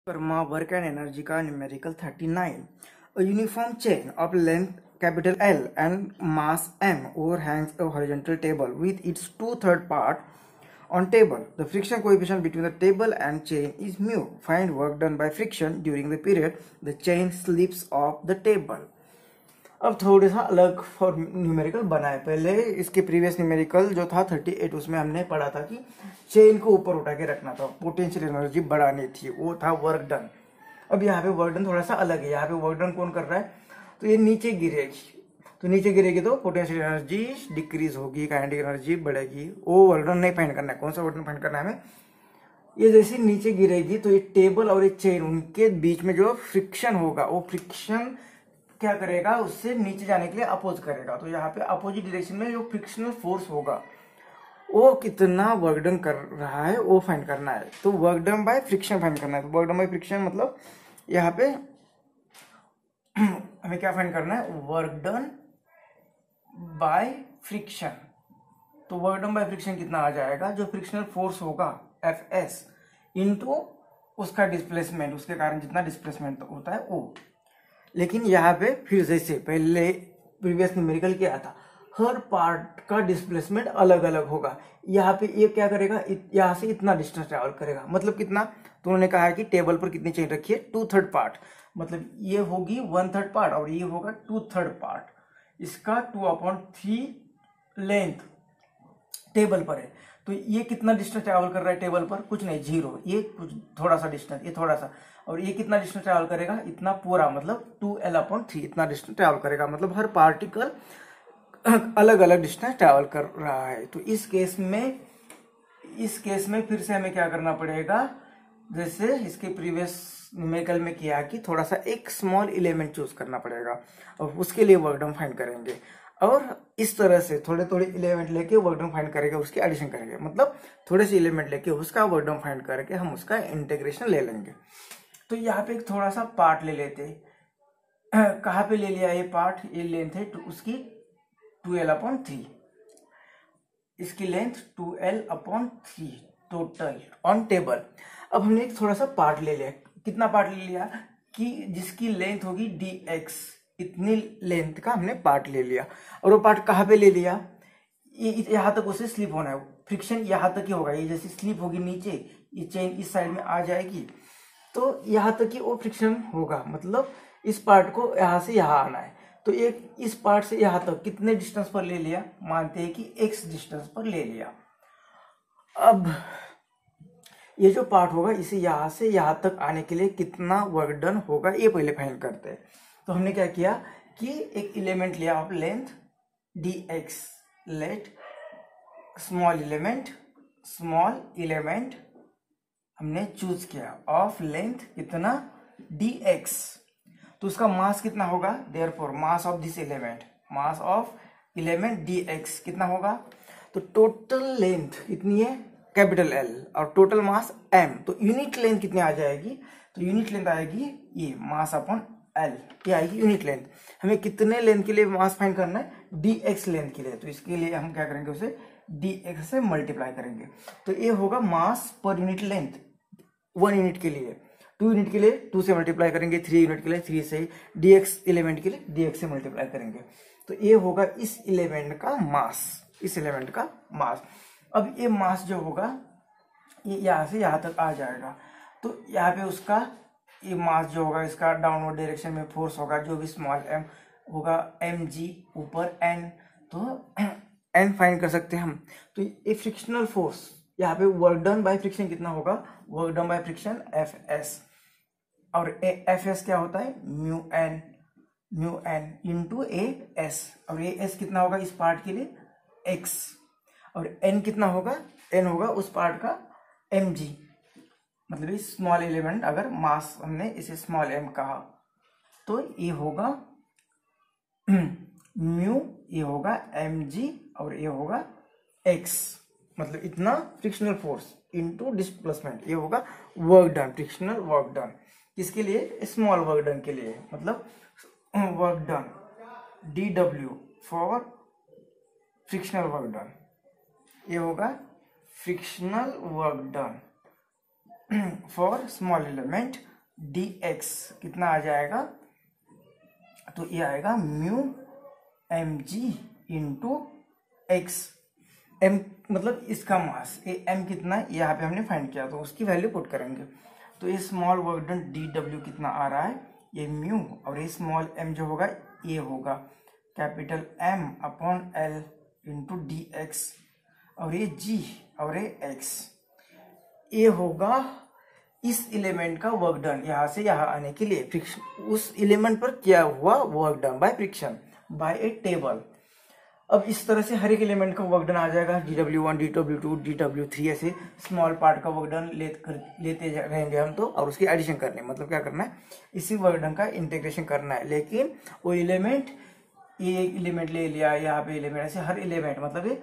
Karma work and energy का numerical 39. A uniform chain of length capital L and mass m overhangs a horizontal table with its two-third part on table. The friction coefficient between the table and chain is mu. Find work done by friction during the period the chain slips off the table. अब थोड़ा सा अलग for numerical बनाए। पहले इसके previous numerical जो था 38 उसमें हमने पढ़ा था कि चेन को ऊपर उठा के रखना था, पोटेंशियल एनर्जी बढ़ानी थी, वो था वर्क डन। अब यहाँ पे वर्क डन थोड़ा सा अलग है। यहाँ पे वर्क डन कौन कर रहा है, तो ये नीचे गिरेगी, तो नीचे गिरेगी तो पोटेंशियल एनर्जी डिक्रीज होगी, काइनेटिक एनर्जी बढ़ेगी। वो वर्क डन नहीं फाइंड करना है। कौन सा वर्क डन फाइंड करना है हमें, ये जैसे नीचे गिरेगी तो ये टेबल और ये चेन उनके बीच में जो फ्रिक्शन होगा वो फ्रिक्शन क्या करेगा, उससे नीचे जाने के लिए अपोज करेगा। तो यहाँ पे अपोजिट डायरेक्शन में जो फ्रिक्शनल फोर्स होगा वो कितना वर्क डन कर रहा है वो फाइंड करना है। तो work done by friction find करना है। तो वर्क डन बाय फ्रिक्शन मतलब यहाँ पे हमें क्या फाइंड करना है, वर्क डन बाय फ्रिक्शन। तो वर्क डन बाय फ्रिक्शन कितना आ जाएगा, जो फ्रिक्शनल फोर्स होगा Fs इंटू उसका डिस्प्लेसमेंट, उसके कारण जितना डिस्प्लेसमेंट होता है वो। लेकिन यहाँ पे फिर जैसे पहले प्रीवियस न्यूमेरिकल क्या था, हर पार्ट का डिस्प्लेसमेंट अलग अलग होगा। यहाँ पे ये क्या करेगा, यहाँ से इतना डिस्टेंस ट्रैवल करेगा। मतलब कितना, तो उन्होंने कहा है कि टेबल पर कितनी चेन रखी है, 2/3 पार्ट। मतलब ये होगी 1/3 पार्ट और ये होगा 2/3 पार्ट। इसका 2/3 लेंथ टेबल पर है। तो ये कितना डिस्टेंस ट्रैवल कर रहा है टेबल पर, कुछ नहीं, 0। ये कुछ थोड़ा सा डिस्टेंस, ये थोड़ा सा, और ये कितना डिस्टेंस ट्रैवल करेगा, इतना पूरा, मतलब 2L/3 इतना डिस्टेंस ट्रैवल करेगा। मतलब हर पार्टिकल अलग अलग डिस्टेंस ट्रैवल कर रहा है। तो इस केस में फिर से हमें क्या करना पड़ेगा, जैसे इसके प्रीवियस न्यूमेरिकल में किया कि थोड़ा सा एक स्मॉल एलिमेंट चूज करना पड़ेगा और उसके लिए वर्क डन फाइंड करेंगे। और इस तरह से थोड़े थोड़े एलिमेंट लेके वर्क डन फाइंड करेंगे, उसकी एडिशन करेंगे। मतलब थोड़े से एलिमेंट लेके उसका वर्क डन फाइंड करके हम उसका इंटीग्रेशन ले लेंगे। तो यहाँ पे एक थोड़ा सा पार्ट ले लेते हैं। कहाँ पे ले लिया ये पार्ट, ये लेंथ है उसकी 2L/3, इसकी length 2L/3 total on table. अब हमने एक थोड़ा सा पार्ट ले लिया। कितना पार्ट ले लिया, कि जिसकी लेंथ होगी dx, इतनी लेंथ का हमने पार्ट ले लिया। और वो पार्ट कहाँ पे ले लिया, यहाँ तक उसे स्लिप होना है। फ्रिक्शन यहाँ तक ही होगा। ये जैसे स्लिप होगी नीचे, ये चेन इस साइड में आ जाएगी, तो यहाँ तक ही वो फ्रिक्शन होगा। मतलब इस पार्ट को यहाँ से यहाँ आना है। तो एक इस पार्ट से यहाँ तक कितने डिस्टेंस पर ले लिया, मानते हैं कि x डिस्टेंस पर ले लिया। अब ये जो पार्ट होगा इसे यहाँ से यहाँ तक आने के लिए कितना वर्क डन होगा ये पहले फाइंड करते हैं। तो हमने क्या किया कि एक एलिमेंट लिया of length dx, let small element हमने चूज किया ऑफ लेंथ कितना dx। तो उसका मास कितना होगा, therefore mass of this element, mass of element dx कितना होगा। तो टोटल लेंथ कितनी है, कैपिटल L, और टोटल मास m। तो यूनिट लेंथ कितनी आ जाएगी, तो यूनिट लेंथ आएगी ये मास अपॉन L, ये आएगी यूनिट लेंथ। हमें कितने लेंथ के लिए मास फाइंड करना है, dx लेंथ के लिए। तो इसके लिए हम क्या करेंगे, उसे dx से मल्टीप्लाई करेंगे। तो ये होगा मास पर यूनिट लेंथ 1 यूनिट के लिए, 2 यूनिट के लिए 2 से मल्टीप्लाई करेंगे, 3 यूनिट के लिए 3 से, dx एलिमेंट के लिए dx से मल्टीप्लाई करेंगे। तो ये होगा इस एलिमेंट का मास, इस एलिमेंट का मास। अब ये मास जो होगा ये यहाँ से यहाँ तक आ जाएगा। तो यहाँ पे उसका ये मास जो होगा, इसका डाउनवर्ड डायरेक्शन में फोर्स होगा, जो भी स्मॉल m होगा mg ऊपर n। तो n फाइंड कर सकते हैं हम। तो ये फ्रिक्शनल फोर्स, यहाँ पे वर्क डन बाय फ्रिक्शन कितना होगा, work done by friction Fs, और Fs क्या होता है, म्यू एन इंटू As। और As कितना होगा इस पार्ट के लिए x, और n कितना होगा, n होगा उस पार्ट का mg। मतलब ये स्मॉल एलिमेंट, अगर मास हमने इसे स्मॉल m कहा तो ये होगा म्यू, ये होगा mg, और ये होगा x। मतलब इतना फ्रिक्शनल फोर्स इनटू डिस्प्लेसमेंट, ये होगा work done, frictional work done. किसके लिए, स्मॉल वर्क डन के लिए। मतलब work done dw for frictional work done, ये होगा frictional work done for small element dx कितना आ जाएगा, तो ये आएगा mu mg into x. m मतलब इसका मास, ये m कितना है यहाँ पे हमने फाइंड किया, तो उसकी वैल्यू पुट करेंगे। तो ये स्मॉल वर्क डन dw कितना आ रहा है, ये म्यू, और ये स्मॉल m जो होगा ये होगा capital M upon L into D x, और ये g और ये x। ये होगा इस एलिमेंट का वर्क डन यहाँ से यहाँ आने के लिए, फ्रिक्शन उस एलिमेंट पर किया हुआ work done by friction by a table. अब इस तरह से हर एक एलिमेंट का वर्क डन आ जाएगा, dw1, dw2, dw3, ऐसे स्मॉल पार्ट का वर्क डन लेते रहेंगे हम तो, और उसकी एडिशन करने मतलब क्या करना है, इसी वर्क डन का इंटीग्रेशन करना है। लेकिन वो एलिमेंट, ये एक एलिमेंट ले लिया, यहाँ पे एलिमेंट, ऐसे हर एलिमेंट मतलब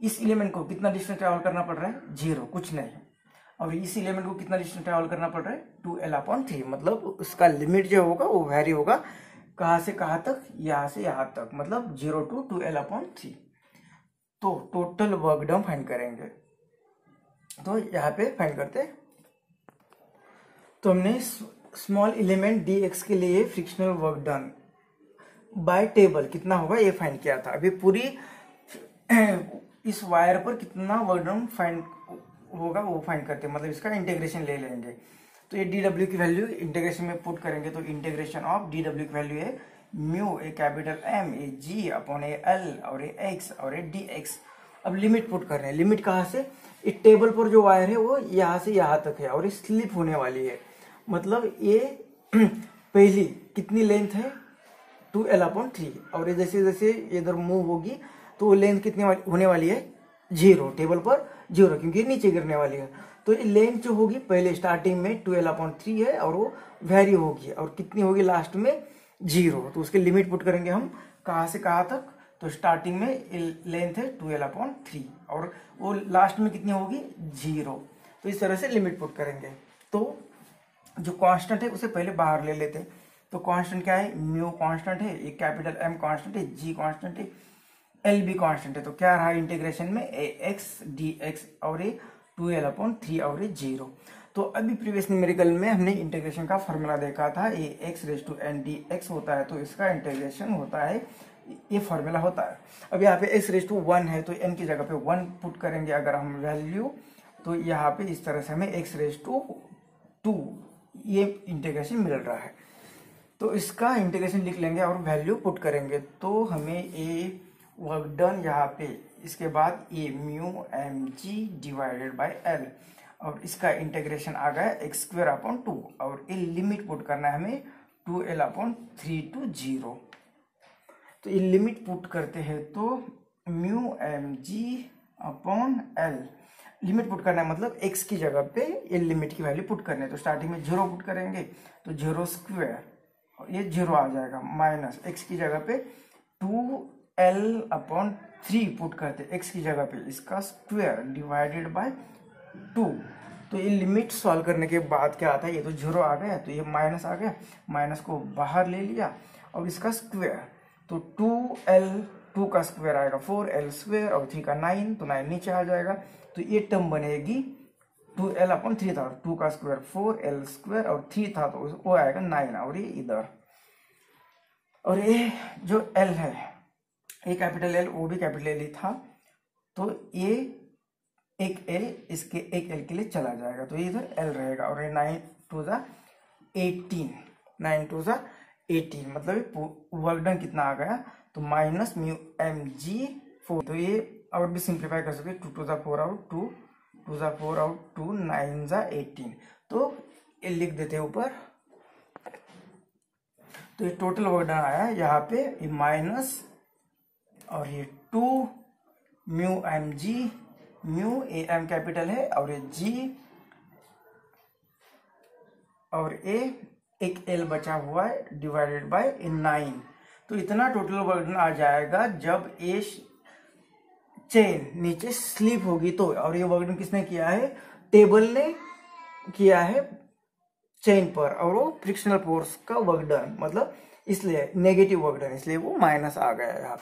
इस एलिमेंट को कितना डिस्टेंस ट्रैवल करना पड़ रहा है, 0, कुछ नहीं। और इस एलिमेंट को कितना डिस्टेंस ट्रैवल करना पड़ रहा है, 2l/3, मतलब उसका लिमिट जो होगा वो वेरी होगा कहाँ से कहाँ तक, यहाँ से यहाँ तक, मतलब 0 to 2l/3। तो टोटल वर्क डन फाइंड करेंगे, तो यहाँ पे फाइंड करते। तो हमने स्मॉल एलिमेंट dx के लिए frictional work done bye table कितना होगा ये फाइंड किया था। अभी पूरी इस वायर पर कितना वर्क डन फाइंड होगा वो फाइंड करते हैं, मतलब इसका इंटीग्रेशन ले लेंगे। तो ये dw की वैल्यू इंटीग्रेशन में पुट करेंगे, तो इंटीग्रेशन ऑफ dw की वैल्यू है mu A capital M A g upon A L और ए x और ए dx। अब लिमिट पुट कर रहे हैं, लिमिट कहाँ से, इस टेबल पर जो वायर है वो यहाँ से यहाँ तक है और ये स्लिप होने वाली है, मतलब ये पहली कितनी लेंथ है 2l/3, और ये जैसे जैसे इधर मूव होगी तो लेंथ कितनी होने वाली है 0, टेबल पर 0 क्योंकि नीचे गिरने वाली है। तो ये लेंथ जो होगी पहले स्टार्टिंग में 2l/3 है और वो वेरी होगी, और कितनी होगी लास्ट में 0। तो उसके लिमिट पुट करेंगे हम कहाँ से कहाँ तक, तो स्टार्टिंग में लेंथ है 2l/3 और वो लास्ट में कितनी होगी 0। तो इस तरह से लिमिट पुट करेंगे। तो जो कांस्टेंट है उसे पहले बाहर ले लेते हैं। तो कांस्टेंट क्या है, म्यू कांस्टेंट है, ये कैपिटल M कांस्टेंट है, G कांस्टेंट है, L भी कांस्टेंट है। तो क्या रहा इंटीग्रेशन में ax dx और ये 2l/3 और ये 0। तो अभी प्रीवियस न्यूमेरिकल में हमने इंटीग्रेशन का फॉर्मूला देखा था, ये x⁻n dx होता है, तो इसका इंटीग्रेशन होता है, ये फॉर्मूला होता है। अब यहाँ पे x⁻1 है तो n की जगह पे 1 पुट करेंगे अगर हम वैल्यू, तो यहाँ पे इस तरह से हमें x⁻2 ये इंटीग्रेशन मिल रहा है। तो इसका इंटीग्रेशन लिख लेंगे और वैल्यू पुट करेंगे, तो हमें ये वर्क डन यहाँ पे, इसके बाद ये mu mg divided by l, और इसका इंटीग्रेशन आ गया x²/2, और ये लिमिट पुट करना है हमें 2l/3 to 0। तो ये लिमिट पुट करते हैं तो mu mg upon l, limit put करना है मतलब x की जगह पे ये लिमिट की वैल्यू पुट करनी है। तो स्टार्टिंग में 0 पुट करेंगे तो 0², ये 0 आ जाएगा, माइनस x की जगह पे 2l/3 पुट करते x की जगह पे, इसका स्क्वायर डिवाइडेड बाय 2। तो ये लिमिट सॉल्व करने के बाद क्या आता है, ये तो 0 आ गया, तो ये माइनस आ गया, माइनस को बाहर ले लिया और इसका स्क्वायर, तो 2 का स्क्वायर आएगा 4l² और 3 का 9, तो 9 नीचे आ जाएगा। तो ये टर्म बनेगी 2l/3 था, 2 का स्क्वायर 4l² और 3 था तो वो आएगा 9, और ये इधर, और ये जो l है ये कैपिटल L, वो भी कैपिटल L ही था, तो ये एक L इसके एक L के लिए चला जाएगा, तो ये इधर L रहेगा, और ये 9×2=18 मतलब वर्क डन कितना आ गया, तो माइनस म्यू mg4। तो ये और भी सिंप्लीफाई कर सकते, 2×4 आउट 2, 2×4 आउट 2, 9×18, तो ये लिख देते हैं ऊपर। तो ये टोटल वर्क डन आया यहाँ पे, ये माइनस और ये 2 mu mg, mu A m capital है और ये g, और ए एक l बचा हुआ है डिवाइडेड बाय 9। तो इतना टोटल वर्क डन आ जाएगा जब ये चेन नीचे स्लिप होगी तो, और ये वर्क डन किसने किया है, टेबल ने किया है चेन पर, और वो फ्रिक्शनल फोर्स का वर्क डन मतलब इसलिए नेगेटिव वर्क डन, इसलिए वो माइनस आ गया यहाँ।